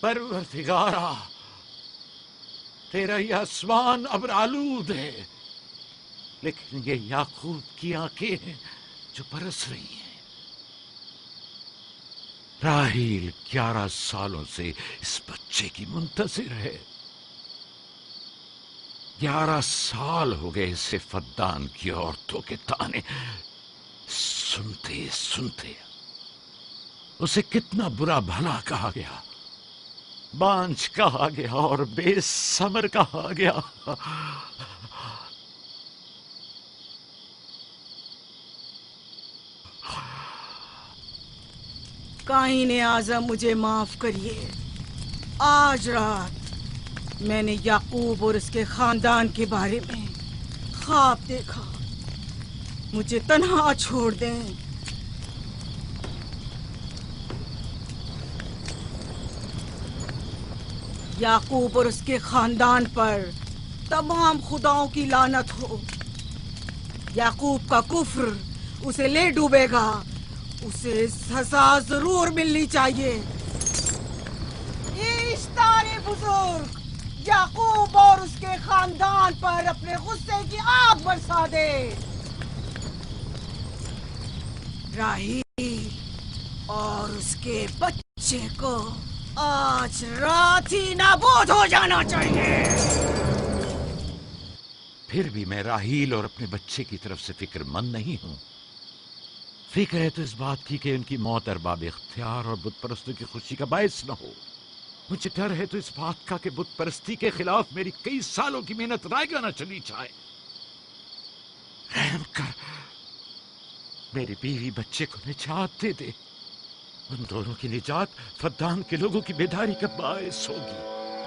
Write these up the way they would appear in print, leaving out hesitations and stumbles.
परवरदिगारा, तेरा ये आसमान अब आलूद है, लेकिन ये याकूब की आंखें हैं जो बरस रही हैं। राहील 11 सालों से इस बच्चे की मुंतजिर है। 11 साल हो गए इसे फद्दान की औरतों के ताने सुनते सुनते। उसे कितना बुरा भला कहा गया, बांझ कहा गया और बेसमर कहा गया। काईन आज़म, मुझे माफ करिए। आज रात मैंने याकूब और उसके खानदान के बारे में ख्वाब देखा। मुझे तन्हा छोड़ दें। याकूब और उसके खानदान पर तमाम खुदाओं की लानत हो। याकूब का कुफ्र उसे ले डूबेगा। उसे सजा जरूर मिलनी चाहिए। इश्तारे बुजुर्ग, याकूब और उसके खानदान पर अपने गुस्से की आग बरसा दे। राहील और उसके बच्चे को आज रात ही नाबूद हो जाना चाहिए। फिर भी मैं राहील और अपने बच्चे की तरफ से फिक्रमंद नहीं हूं। फिक्र है तो इस बात की कि उनकी मौत अरबाब इख्तियार और बुत परस्तों की खुशी का बायस न हो। मुझे डर है तो इस बात का कि बुत परस्ती के खिलाफ मेरी कई सालों की मेहनत रायगा न चली जाए। रहम कर, मेरी बीवी बच्चे को निजात दे दे। उन दोनों की निजात फद्दान के लोगों की बेदारी का बायस होगी।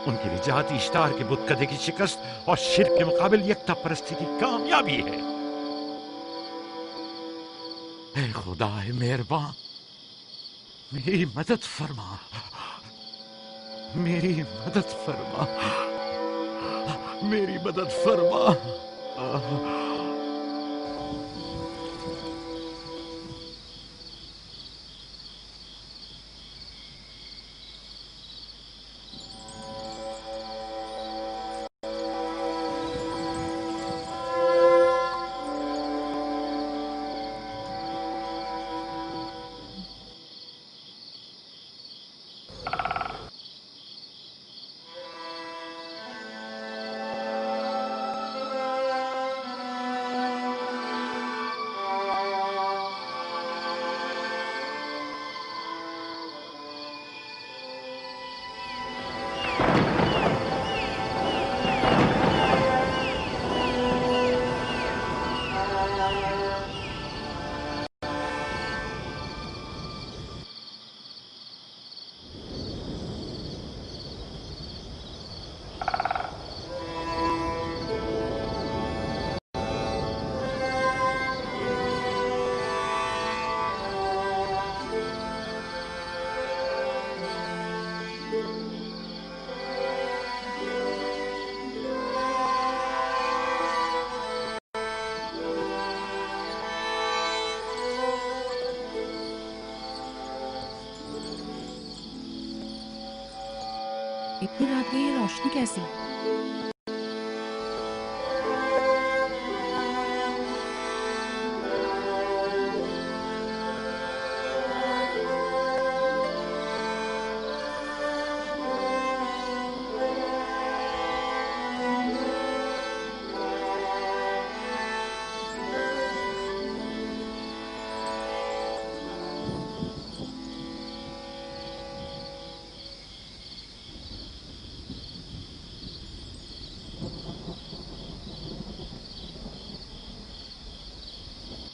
उनकी निजात इश्तार के बुत कदे की शिकस्त और शिर्क के मुकाबिल यकता परस्ती की कामयाबी है। ऐ खुदा है मेहरबान, मेरी मदद फरमा, मेरी मदद फरमा, मेरी मदद फरमा। इतनी रात में ये रोशनी कैसी?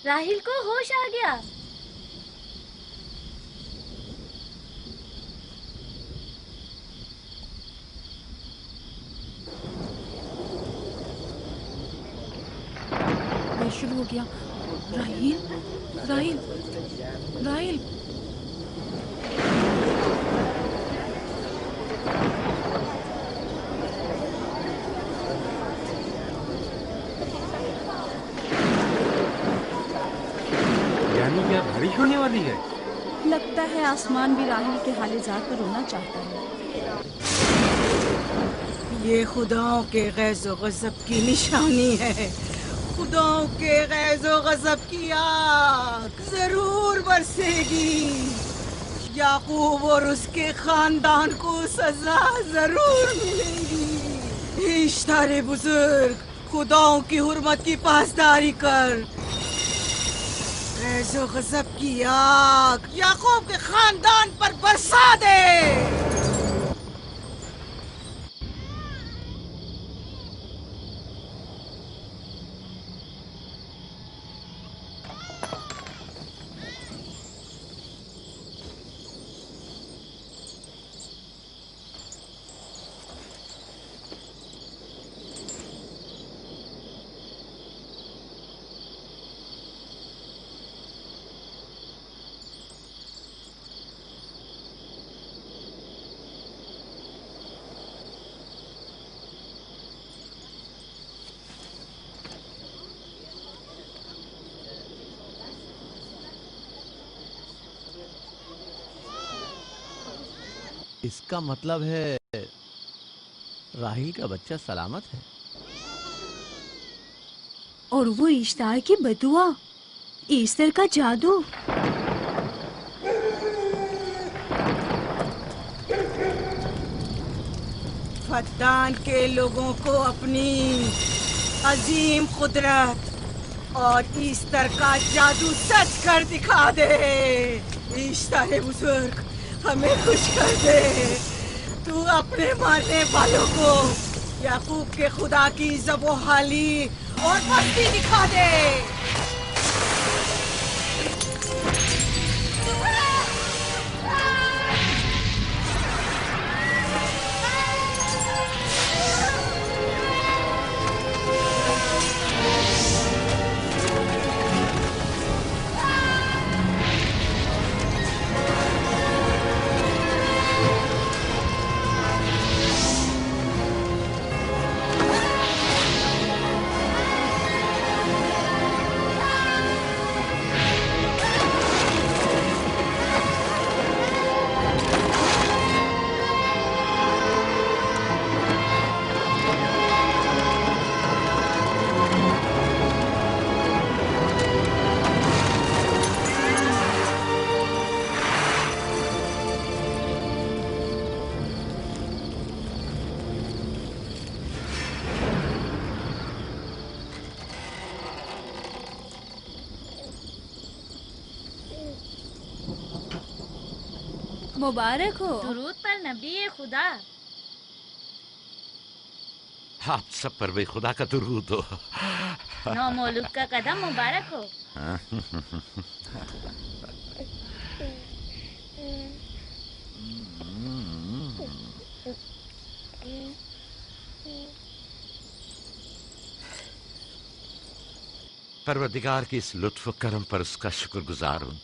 राहील को होश आ गया। ये शुरू हो गया। राहील, राहील, राहील। बारिश होने वाली है। लगता है आसमान भी राहील के हाले जात पर रोना चाहता है। ये खुदाओं के गैज़ो गज़ब की निशानी है। खुदाओं के गैज़ो गज़ब की आग जरूर बरसेगी। याकूब और उसके खानदान को सजा जरूर मिलेगी। इश्तारे बुजुर्ग, खुदाओं की हुर्मत की पासदारी कर। गैज़ो गज़ब की आग याकूब के खानदान पर बरसा दे। इसका मतलब है राहील का बच्चा सलामत है। और वो इश्तार की बदुआ, ईस्टर का जादू। फद्दान के लोगों को अपनी अजीम कुदरत और ईस्टर का जादू सच कर दिखा दे। ईस्टर बुजुर्ग, हमें खुश कर दे। तू अपने मारने वालों को याकूब के खुदा की ज़बोहाली और मस्ती दिखा दे। मुबारक हो। दुरूद पर नबी खुदा। आप सब पर भी खुदा का दुरूद हो। नौ मौलूद का कदम मुबारक हो। परवरदिगार की इस लुत्फ करम पर उसका शुक्रगुजार हूँ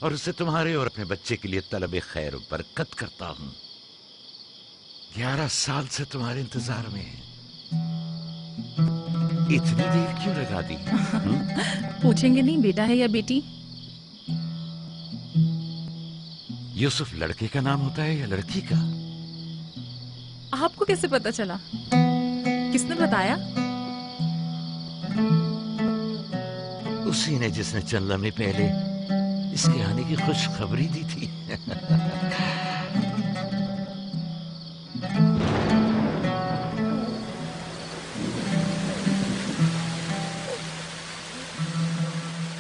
और उसे तुम्हारे और अपने बच्चे के लिए तलब खैर और बरकत करता हूँ। 11 साल से तुम्हारे इंतजार में इतनी देर क्यों लगा दी? पूछेंगे नहीं बेटा है या बेटी? यूसुफ लड़के का नाम होता है या लड़की का? आपको कैसे पता चला? किसने बताया? उसी ने जिसने चंद लम्हे पहले इसके आने की खुशखबरी दी थी।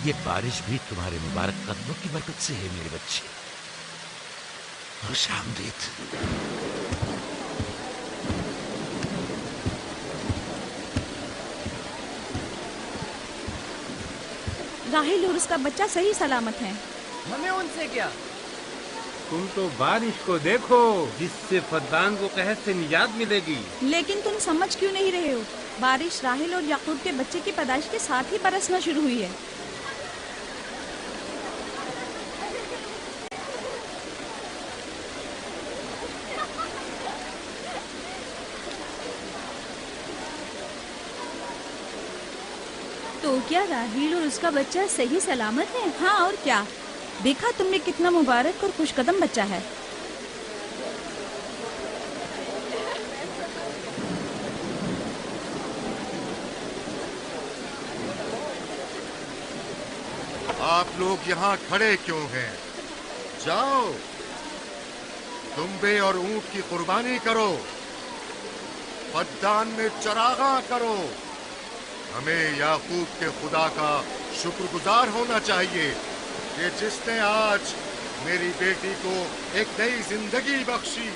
ये बारिश भी तुम्हारे मुबारक कदमों की बरकत से है मेरे बच्चे। खुश आमदीद। राहिल और उसका बच्चा सही सलामत है। हमें उनसे क्या? तुम तो बारिश को देखो जिससे फद्दान को कहत से निजात मिलेगी। लेकिन तुम समझ क्यों नहीं रहे हो? बारिश राहिल और याकूब के बच्चे की पैदाइश के साथ ही बरसना शुरू हुई है। तो क्या राहिल और उसका बच्चा सही सलामत है? हाँ और क्या। देखा तुमने कितना मुबारक और खुशकदम बच्चा है। आप लोग यहाँ खड़े क्यों हैं? जाओ, दुम्बे और ऊंट की कुर्बानी करो, फद्दान में चरागा करो। हमें याकूब के खुदा का शुक्रगुजार होना चाहिए कि जिसने आज मेरी बेटी को एक नई जिंदगी बख्शी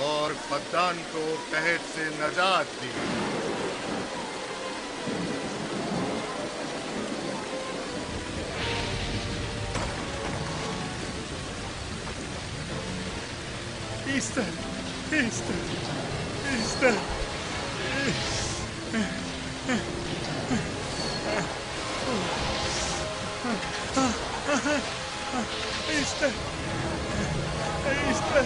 और फद्दान को कहत से नजात दी। ईस्टर, ईस्टर, ईस्टर, ईस्टर, ईस्टर,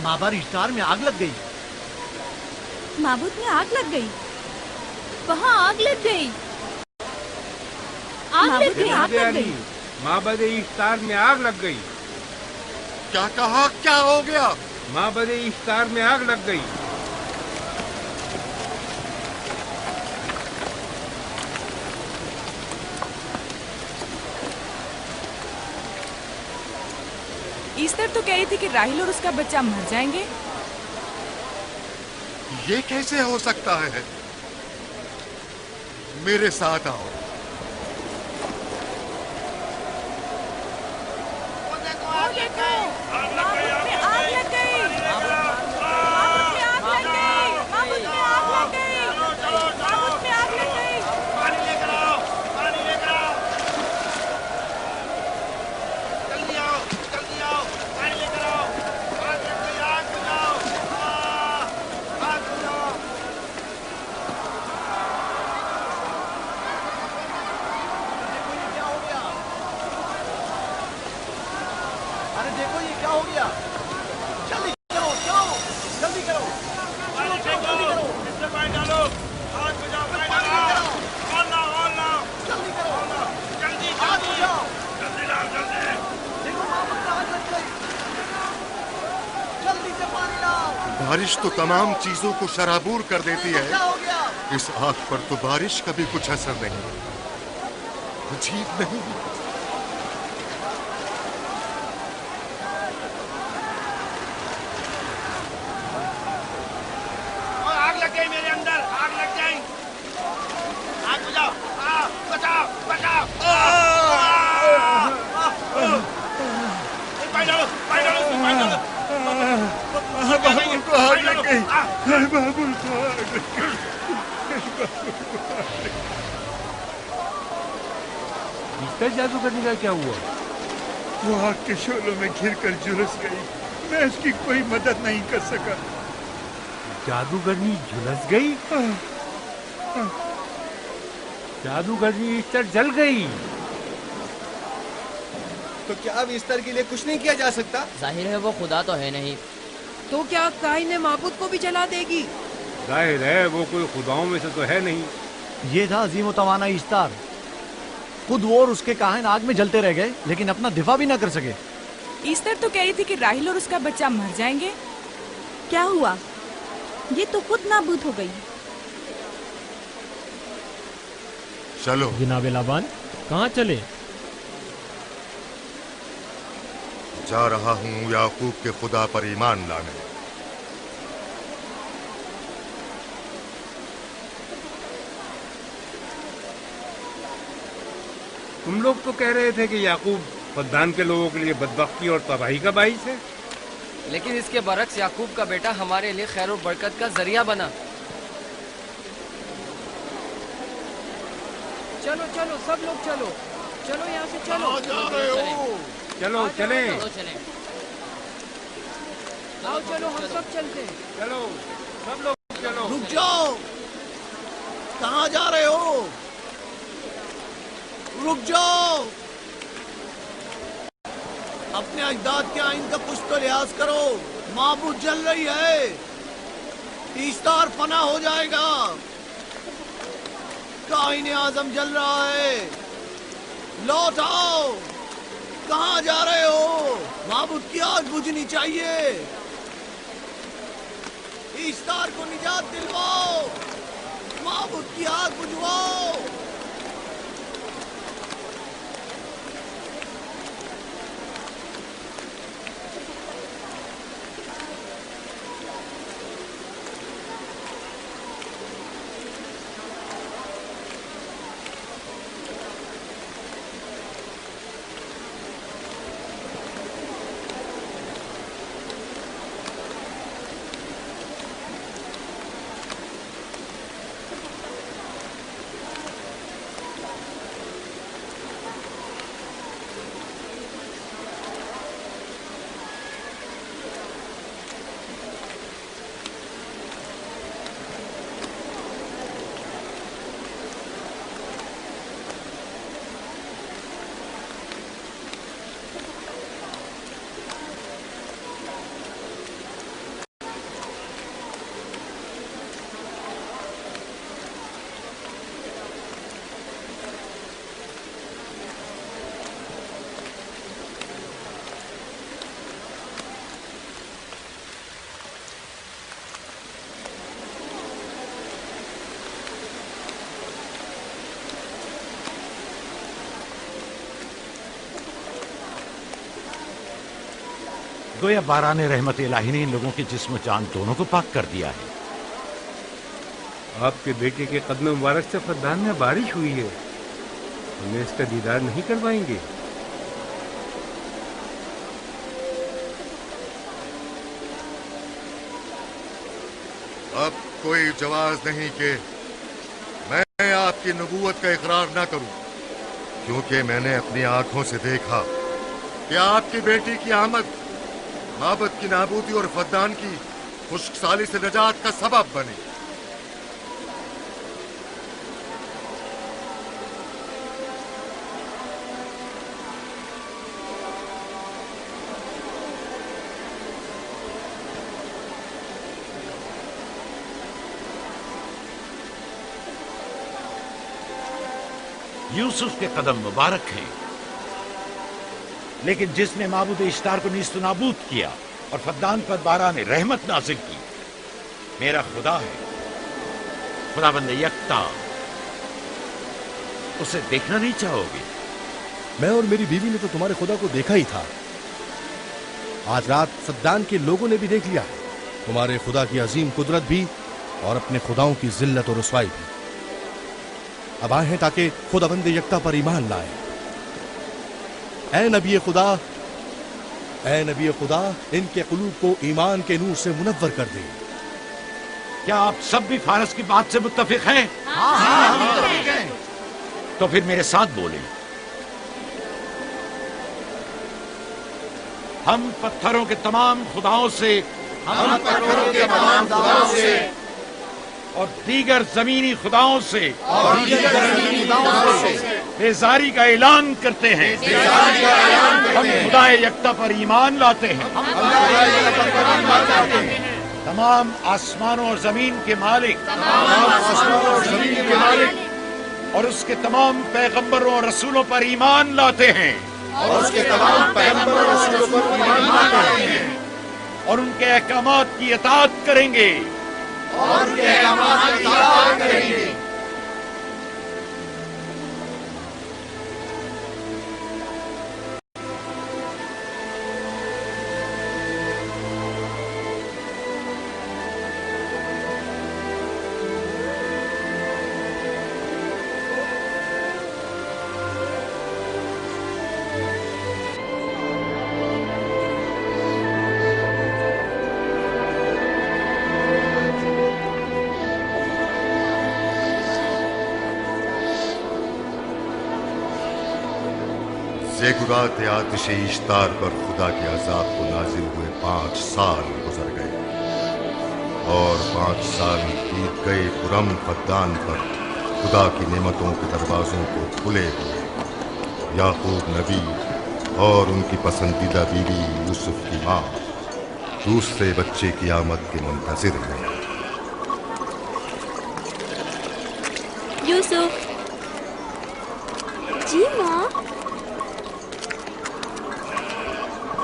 माबाद इश्तार में आग लग गई। माबूद में आग लग गई। वहाँ आग लग गई। आग लग गई, आग लग गई। माबद इफ्तार में आग लग गई। क्या कहा? क्या हो गया? माबद इफ्तार में आग लग गई। ईस्टर तो कह रही थी कि राहिल और उसका बच्चा मर जाएंगे। ये कैसे हो सकता है? मेरे साथ आओ। बारिश तो तमाम चीजों को शराबूर कर देती है, इस आग पर तो बारिश का भी कुछ असर नहीं। अजीब नहीं? आग लग गई मेरे अंदर, आग लग गई। आग बुझाओ, बचाओ, बचाओ। पानी डालो, पानी डालो, पानी डालो। बाबुल को आग लग गई। बाबुल को आग लग गई। ईस्टर जादूगरनी का क्या हुआ? वो आग के शोलों में घिरकर झुलस गई। मैं उसकी कोई मदद नहीं कर सका। जादूगरनी झुलस गई? जादूगरनी ईस्टर जल गई। तो क्या अब ईस्टर के लिए कुछ नहीं किया जा सकता? जाहिर है वो खुदा तो है नहीं। तो क्या काइन माबूद को भी जला देगी? जाहिर है वो कोई खुदाओं में से तो है नहीं। ये था अजीम तवाना ईस्टर। खुद वो और उसके काहिन आग में जलते रह गए, लेकिन अपना दिफा भी ना कर सके। ईस्टर तो कह रही थी कि राहिल और उसका बच्चा मर जाएंगे। क्या हुआ? ये तो खुद नाबूद हो गई। चलो जनाबे लाबान, कहाँ चले? जा रहा हूँ याकूब के खुदा पर ईमान लाने। तुम लोग तो कह रहे थे कि याकूब फद्दान के लोगों के लिए बदबख्ती और तबाही का बाइस है। लेकिन इसके बरक्स याकूब का बेटा हमारे लिए खैर और बरकत का जरिया बना। चलो चलो सब लोग चलो, चलो यहाँ से चलो। चलो चले, आओ चलो हम सब चलते हैं। चलो सब लोग चलो। रुक जाओ, कहाँ जा रहे हो? रुक जाओ, अपने अजदाद के आइन का कुछ तो लिहाज करो। माबूद जल रही है, ईस्टर फना हो जाएगा। काइन आजम जल रहा है, लौट आओ। कहाँ जा रहे हो? माबूद की आग बुझनी चाहिए। ईस्तार को निजात दिलवाओ, माबूद की आग बुझवाओ। गोया बाराने रहमत इलाही ने इन लोगों के जिस्म जान दोनों को पाक कर दिया है। आपके बेटे के कदम मुबारक से फद्दान में बारिश हुई है। हमें इसका दीदार नहीं करवाएंगे? अब कोई जवाज नहीं कि मैं आपकी नबूवत का इकरार ना करूं, क्योंकि मैंने अपनी आंखों से देखा कि आपकी बेटी की आमद माबद की नाबूदी और फद्दान की खुश्कसाली से नजात का सबब बनी। यूसुफ के कदम मुबारक हैं, लेकिन जिसने माबूद इश्तार को नीस्त नाबूद किया और फद्दान पर बारान रहमत नाजिल की, मेरा खुदा है, खुदाबंद यकता। उसे देखना नहीं चाहोगे? मैं और मेरी बीवी ने तो तुम्हारे खुदा को देखा ही था। आज रात फद्दान के लोगों ने भी देख लिया है तुम्हारे खुदा की अजीम कुदरत भी और अपने खुदाओं की जिल्लत और रुसवाई भी। अब आए हैं ताकि खुदाबंद यकता पर ईमान लाए। ऐ नबी खुदा, इनके कुलूब को ईमान के नूर से मुनव्वर कर दे। क्या आप सब भी फारस की बात से मुत्तफिक हैं? हाँ। तो फिर मेरे साथ बोले। हम पत्थरों के तमाम खुदाओं से और दीगर जमीनी खुदाओं से बेजारी का ऐलान करते हैं। हम खुदा यकता पर ईमान लाते हैं। तमाम आसमानों और जमीन के मालिक और उसके तमाम पैगंबरों और रसूलों पर ईमान लाते हैं और उनके अहकामात की इताअत करेंगे। ज़ेकुरात आतिश इश्तार पर खुदा के अज़ाब को नाजिल हुए 5 साल गुजर गए और 5 साल बीत गए पुरम फद्दान पर खुदा की नेमतों के दरवाजों को खुले हुए। याकूब नबी और उनकी पसंदीदा बीवी यूसुफ की माँ दूसरे बच्चे की आमद के मुंतज़िर हैं। यूसुफ जी माँ,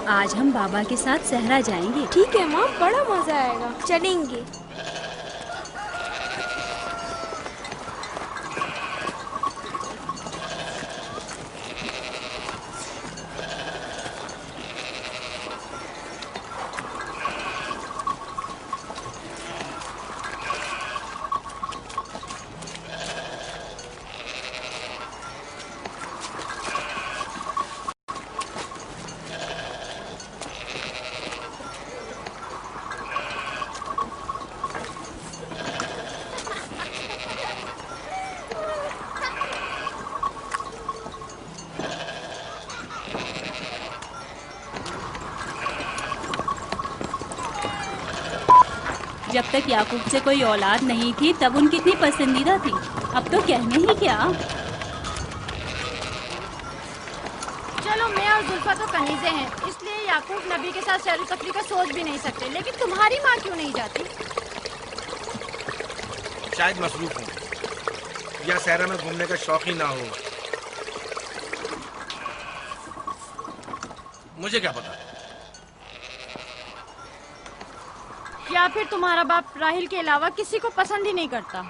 आज हम बाबा के साथ सहरा जाएंगे। ठीक है माँ, बड़ा मजा आएगा, चलेंगे। जब तक याकूब से कोई औलाद नहीं थी तब उनकी इतनी पसंदीदा थी, अब तो कहने ही क्या। चलो मैं और जुल्फा तो कनीजे हैं, इसलिए याकूब नबी के साथ सैर तफरी का सोच भी नहीं सकते, लेकिन तुम्हारी माँ क्यों नहीं जाती? शायद मसरूफ हूँ या सहरा में घूमने का शौक ही ना हो, मुझे क्या पता। या फिर तुम्हारा बाप राहिल के अलावा किसी को पसंद ही नहीं करता।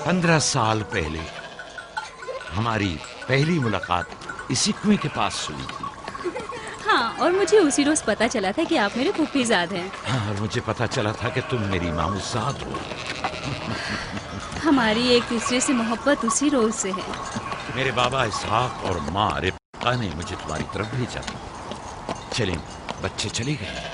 पंद्रह साल पहले हमारी पहली मुलाकात इसी कुएं के पास हुई थी। हाँ, और मुझे उसी रोज पता चला था कि आप मेरे फूफीजाद हैं। हाँ, और मुझे पता चला था कि तुम मेरी मामूजाद हो। हमारी एक दूसरे से मोहब्बत उसी रोज से है। मेरे बाबा इसहाक और माँ रिब्का ने मुझे तुम्हारी तरफ भेजा। चलें, बच्चे चले गए।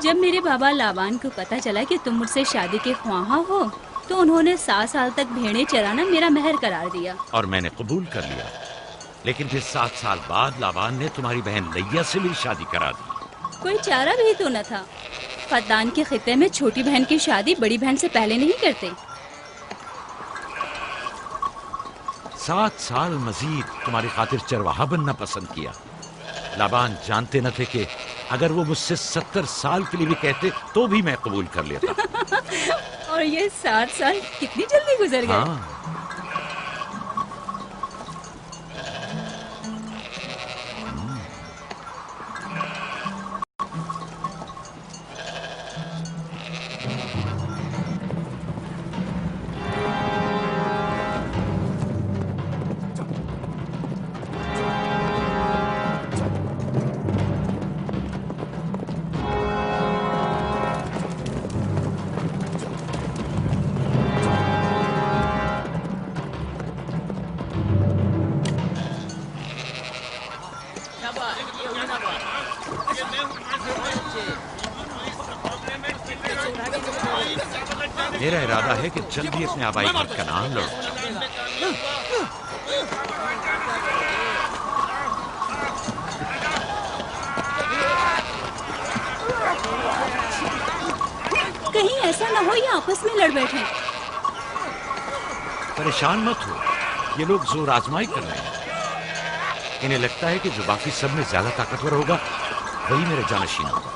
जब मेरे बाबा लाबान को पता चला कि तुम मुझसे शादी के ख्वाहा हो, तो उन्होंने 7 साल तक भेड़ें चराना मेरा महर करार दिया। और मैंने कबूल कर लिया। लेकिन फिर 7 साल बाद लाबान ने तुम्हारी बहन लैया से मेरी शादी करा दी। कोई चारा भी तो न था। फद्दान के खित्ते में छोटी बहन की शादी बड़ी बहन से पहले नहीं करते। 7 साल मजीद तुम्हारी खातिर चरवाहा बनना पसंद किया। लाबान जानते न थे कि अगर वो मुझसे 70 साल के लिए भी कहते तो भी मैं कबूल कर लेता। और ये 7 साल कितनी जल्दी गुजर गए। हाँ। मेरा इरादा है कि जल्दी अपने आबाई घर का नाम लौट जाऊं। कहीं ऐसा न हो ये आपस में लड़ बैठे। परेशान मत हो, ये लोग जोर आजमाई कर रहे हैं। इन्हें लगता है कि जो बाकी सब में ज्यादा ताकतवर होगा वही मेरे जानशीन होगा।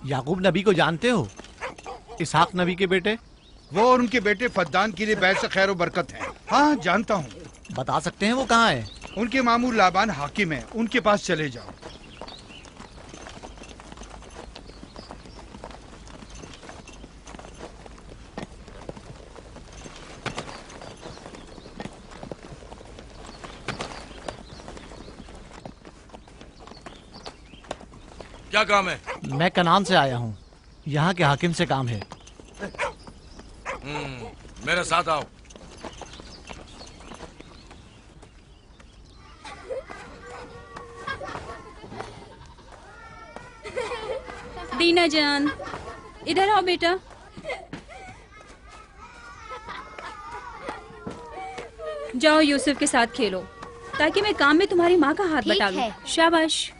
याकूब नबी को जानते हो? इसहाक नबी के बेटे। वो और उनके बेटे फद्दान के लिए बैत से खैर बरकत है। हाँ जानता हूँ। बता सकते हैं वो कहाँ है? उनके मामू लाबान हाकिम है, उनके पास चले जाओ। क्या काम है? मैं कनान से आया हूँ, यहाँ के हाकिम से काम है। मेरे साथ आओ। दीना जान, इधर आओ बेटा। जाओ यूसुफ के साथ खेलो, ताकि मैं काम में तुम्हारी माँ का हाथ बटा लूं। शाबाश।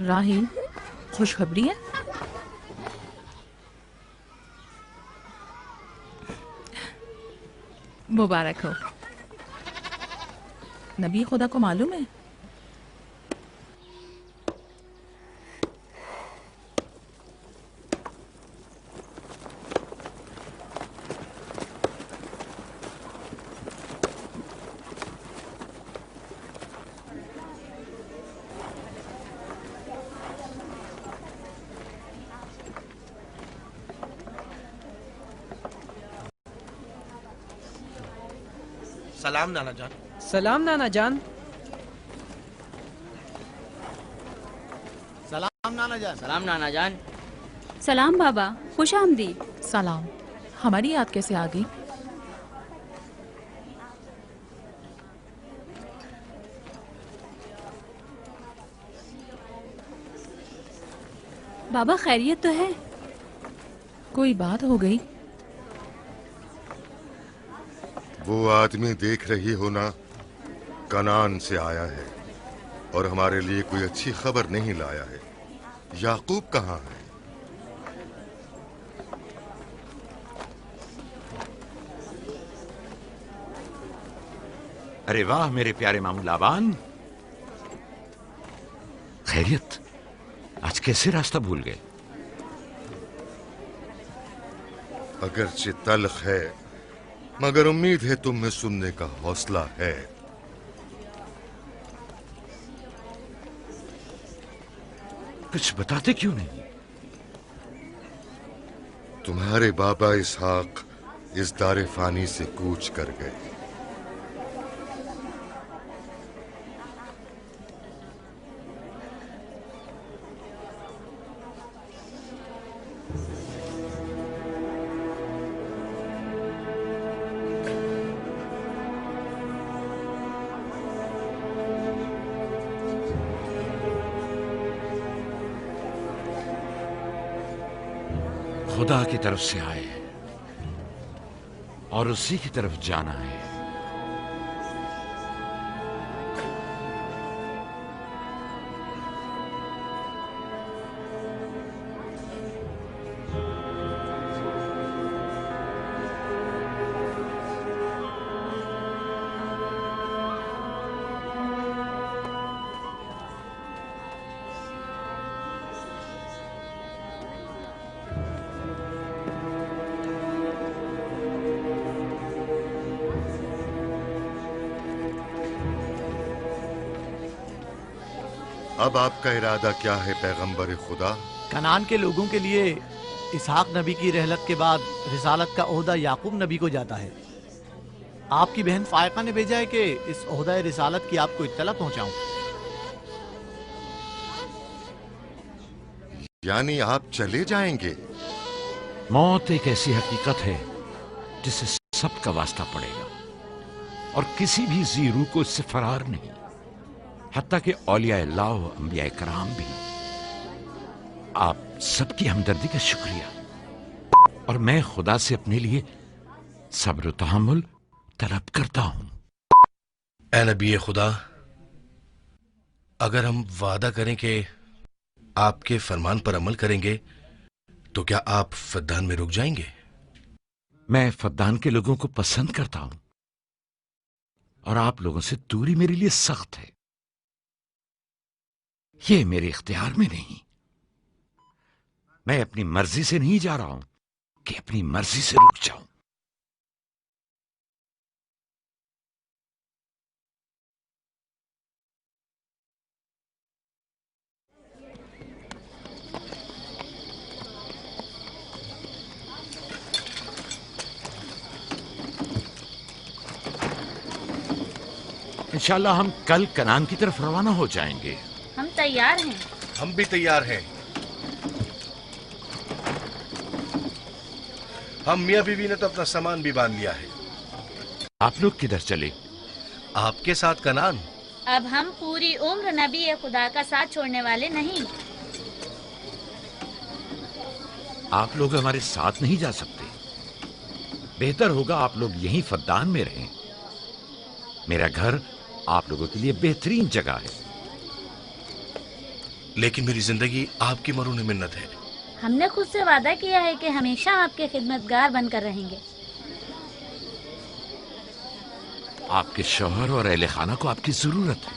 राहील, खुशखबरी है? मुबारक हो। नबी खुदा को मालूम है? सलाम नाना जान। सलाम नाना जान। सलाम नाना जान। सलाम नाना जान। सलाम बाबा, खुश आमदीद। सलाम। हमारी याद कैसे आ गई? बाबा खैरियत तो है? कोई बात हो गई? वो आदमी देख रही हो ना, कनान से आया है और हमारे लिए कोई अच्छी खबर नहीं लाया है। याकूब कहाँ है? अरे वाह मेरे प्यारे मामू लाबान, खैरियत? आज कैसे रास्ता भूल गए? अगरचे तल्ख है, मगर उम्मीद है तुम में सुनने का हौसला है। कुछ बताते क्यों नहीं? तुम्हारे बाबा इसहाक इस दारे फानी से कूच कर गए। खुदा की तरफ से आए हैं और उसी की तरफ जाना है। अब आपका इरादा क्या है पैगंबर खुदा? कनान के लोगों के लिए इसहाक नबी की रहलत के बाद रिसालत का ओहदा याकूब नबी को जाता है। आपकी बहन फायका ने भेजा है कि इस ओहदा रिसालत की आपको इत्तला पहुंचाऊं। यानी आप चले जाएंगे? मौत एक ऐसी हकीकत है जिससे सबका वास्ता पड़ेगा और किसी भी जी रूह को इससे फरार नहीं, हत्ता कि औलिया अल्लाह व अंबिया कराम भी। आप सबकी हमदर्दी का शुक्रिया और मैं खुदा से अपने लिए सब्र तहम्मुल तलब करता हूं। ऐ नबी खुदा, अगर हम वादा करें कि आपके फरमान पर अमल करेंगे तो क्या आप फद्दान में रुक जाएंगे? मैं फद्दान के लोगों को पसंद करता हूं और आप लोगों से दूरी मेरे लिए सख्त है। ये मेरे इख्तियार में नहीं। मैं अपनी मर्जी से नहीं जा रहा हूं कि अपनी मर्जी से रुक जाऊं। इंशाल्लाह हम कल कनान की तरफ रवाना हो जाएंगे। हम तैयार हैं। हम भी तैयार हैं। हम मियाँ बीवी ने तो अपना सामान भी बांध लिया है। आप लोग किधर चले? आपके साथ कनान। अब हम पूरी उम्र नबी खुदा का साथ छोड़ने वाले नहीं। आप लोग हमारे साथ नहीं जा सकते। बेहतर होगा आप लोग यहीं फद्दान में रहें। मेरा घर आप लोगों के लिए बेहतरीन जगह है। लेकिन मेरी जिंदगी आपकी मरून मिन्नत है। हमने खुद से वादा किया है कि हमेशा आपके खिदमतगार बनकर रहेंगे। आपके शौहर और अहले खाना को आपकी जरूरत है।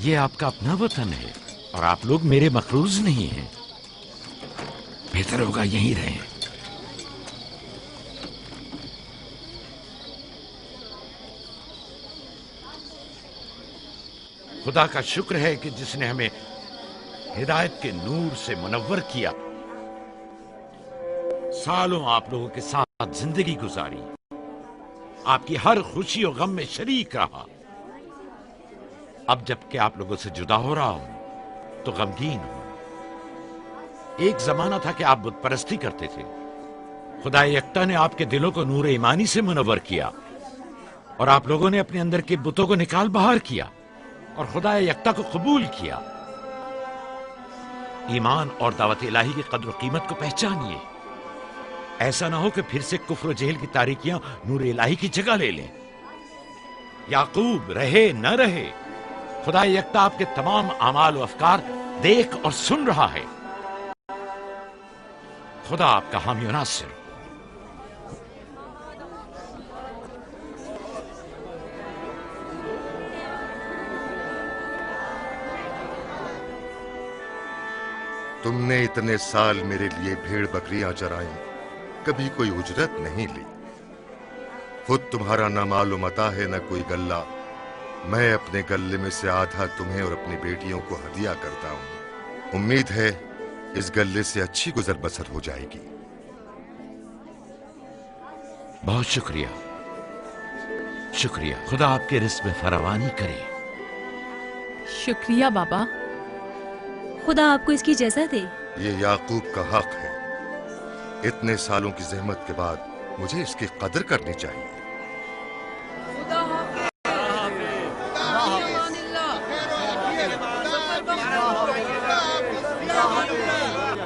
ये आपका अपना वतन है और आप लोग मेरे मखरूज नहीं हैं। बेहतर होगा यहीं रहें। खुदा का शुक्र है कि जिसने हमें हिदायत के नूर से मुनव्वर किया। सालों आप लोगों के साथ जिंदगी गुजारी, आपकी हर खुशी और गम में शरीक रहा। अब जबकि आप लोगों से जुदा हो रहा हूं तो गमगीन हूं। एक जमाना था कि आप बुत परस्ती करते थे। खुदा यक्ता ने आपके दिलों को नूर ईमानी से मुनव्वर किया और आप लोगों ने अपने अंदर के बुतों को निकाल बाहर किया और खुदा यक्ता को कबूल किया। ईमान और दावत इलाही की कद्र कीमत को पहचानिए। ऐसा ना हो कि फिर से कुफ्र जेल की तारीकियां नूर इलाही की जगह ले लें। याकूब रहे न रहे, खुदा यक्ता आपके तमाम अमाल और अफकार देख और सुन रहा है। खुदा आपका हामी और नासिर। तुमने इतने साल मेरे लिए भेड़ बकरियां चराई, कभी कोई उजरत नहीं ली। खुद तुम्हारा ना मालूम अता है न कोई गल्ला। मैं अपने गल्ले में से आधा तुम्हें और अपनी बेटियों को हदिया करता हूं। उम्मीद है इस गल्ले से अच्छी गुजर बसर हो जाएगी। बहुत शुक्रिया, शुक्रिया। खुदा आपके रिस्क में फरावानी करे। शुक्रिया बाबा। खुदा आपको इसकी जज़ा दे। ये याकूब का हक है। इतने सालों की जहमत के बाद मुझे इसकी कदर करनी चाहिए।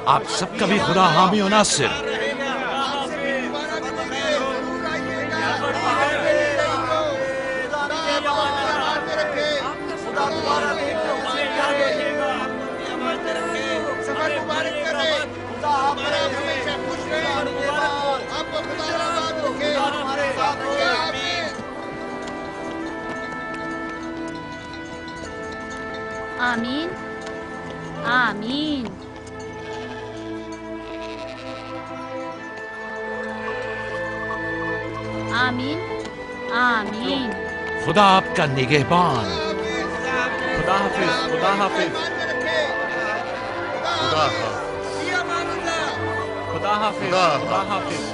आप सबका भी खुदा हामी और नासिर। आमीन आमीन। आमीन आमीन। खुदा आपका निगहबान। खुदा हाफिज, खुदा हाफिज, खुदा हाफिज, खुदा हाफिज, खुदा हाफिज।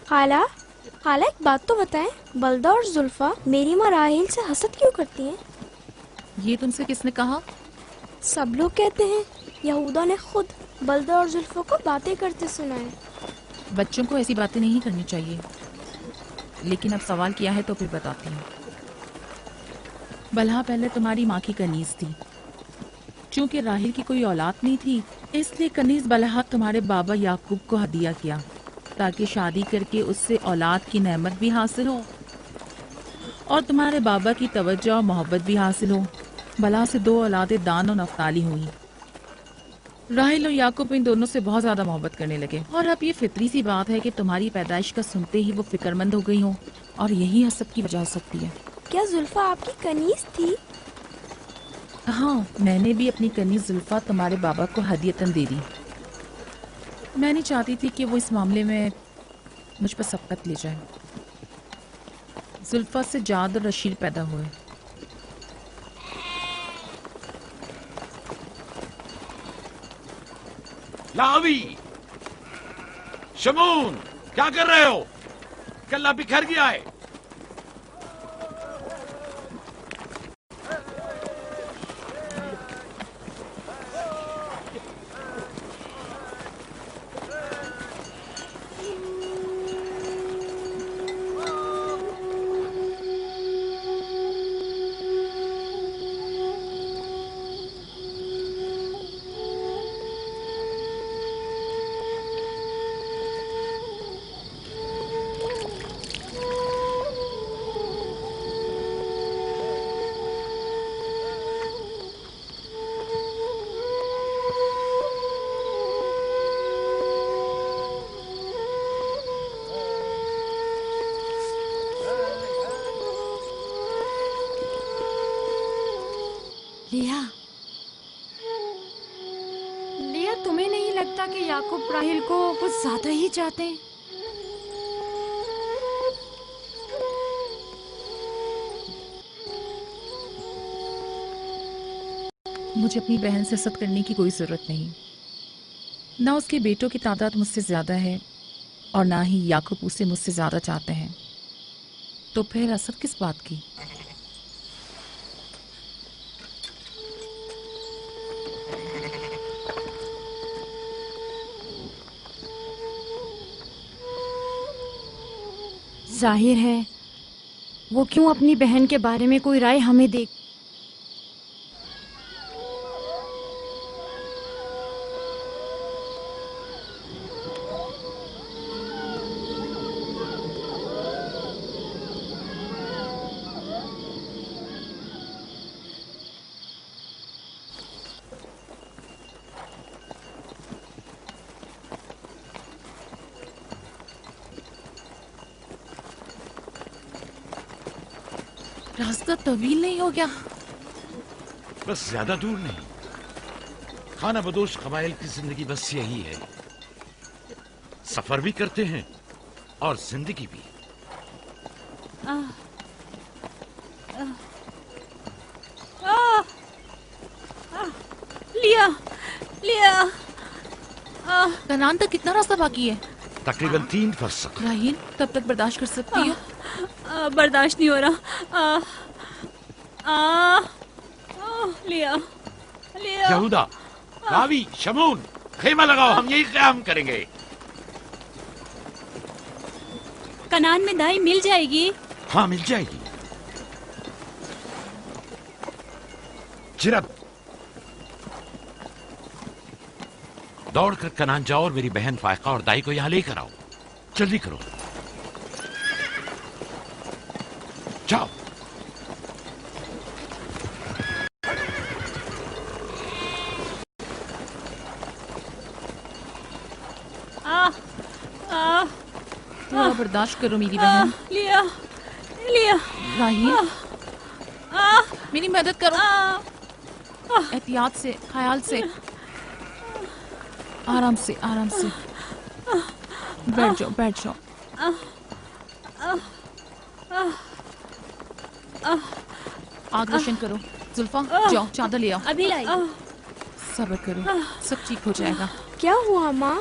खाला, खाला एक बात तो बताएं, बलदा और जुल्फा मेरी माँ राहिल से हसद क्यों करती हैं? ये तुमसे किसने कहा? सब लोग कहते हैं, यहूदा ने खुद बलदा और जुल्फा को बातें करते सुना है। बच्चों को ऐसी बातें नहीं करनी चाहिए, लेकिन अब सवाल किया है तो फिर बताती हूँ। बलहा पहले तुम्हारी माँ की कनीज थी। चूंकि राहिल की कोई औलाद नहीं थी, इसलिए कनीज बलहा तुम्हारे बाबा याकूब को हदिया किया, ताकि शादी करके उससे औलाद की नेमत भी हासिल हो और तुम्हारे बाबा की तवज्जो और मोहब्बत भी हासिल हो। बलहा से 2 औलादें दान और नफ्ताली हुई। राहिल और याकूब इन दोनों से बहुत ज्यादा मोहब्बत करने लगे, और अब ये फितरी सी बात है कि तुम्हारी पैदाइश का सुनते ही वो फिक्रमंद हो गई हो, और यही हसद की वजह हो सकती है। क्या जुल्फा आपकी कनीज थी? हाँ, मैंने भी अपनी कनीज जुल्फा तुम्हारे बाबा को हदियतन दे दी। मैं नहीं चाहती थी कि वो इस मामले में मुझ पर सबकत ले जाए। जुल्फा से जाद और रशीद पैदा हुए। लावी, शमून, क्या कर रहे हो? कल्ला बिखर गया है। लिया, तुम्हें नहीं लगता कि याकूब राहिल को कुछ ज्यादा ही चाहते हैं? मुझे अपनी बहन से हसद करने की कोई जरूरत नहीं। ना उसके बेटों की तादाद मुझसे ज्यादा है और ना ही याकूब उसे मुझसे ज्यादा चाहते हैं, तो फिर हसद किस बात की? जाहिर है वो क्यों अपनी बहन के बारे में कोई राय हमें दे। रास्ता तवील नहीं हो गया? बस ज्यादा दूर नहीं। खाना बदोश कबाइल की जिंदगी बस यही है, सफर भी करते हैं और जिंदगी भी। लिया, लिया। कनान तक कितना रास्ता बाकी है? तकरीबन 3 फरसख। राहील, तब तक बर्दाश्त कर सकती हो? बर्दाश्त नहीं हो रहा। लिया, लिया। यहूदा, लावी, शमून, खेमा लगाओ, हम यही क़याम करेंगे। कनान में दाई मिल जाएगी? हाँ, मिल जाएगी। चिरब, दौड़कर कनान जाओ और मेरी बहन फायका और दाई को यहां लेकर आओ। जल्दी करो, जाओ। थोड़ा बर्दाश्त करो मेरी बहन। लिया, लिया। राहील, मेरी मदद करो। एहतियात से, ख्याल से, आराम से, आराम से। बैठ जाओ, बैठ जाओ। आग रोशन करो। जुल्फा, जाओ चादर ले आओ। अभी लाई। सब्र करो, सब ठीक हो जाएगा। क्या हुआ माँ?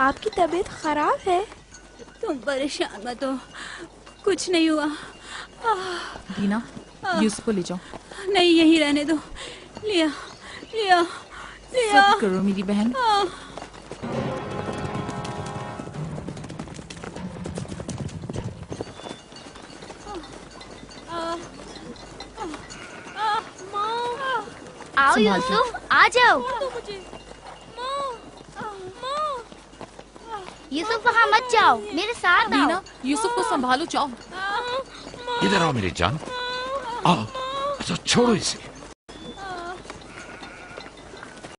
आपकी तबीयत खराब है? तुम परेशान मत हो, कुछ नहीं हुआ। दीना, यूसुफ को ले जाओ। नहीं, यहीं रहने दो। लिया लिया लिया। सब्र करो मेरी बहन। आओ यूसुफ, आ जाओ। यूसुफ वहाँ मत जाओ, मेरे साथ आओ। दीना, यूसुफ को संभालो, जाओ। इधर आओ मेरी जान, आओ। अच्छा छोड़ो इसे।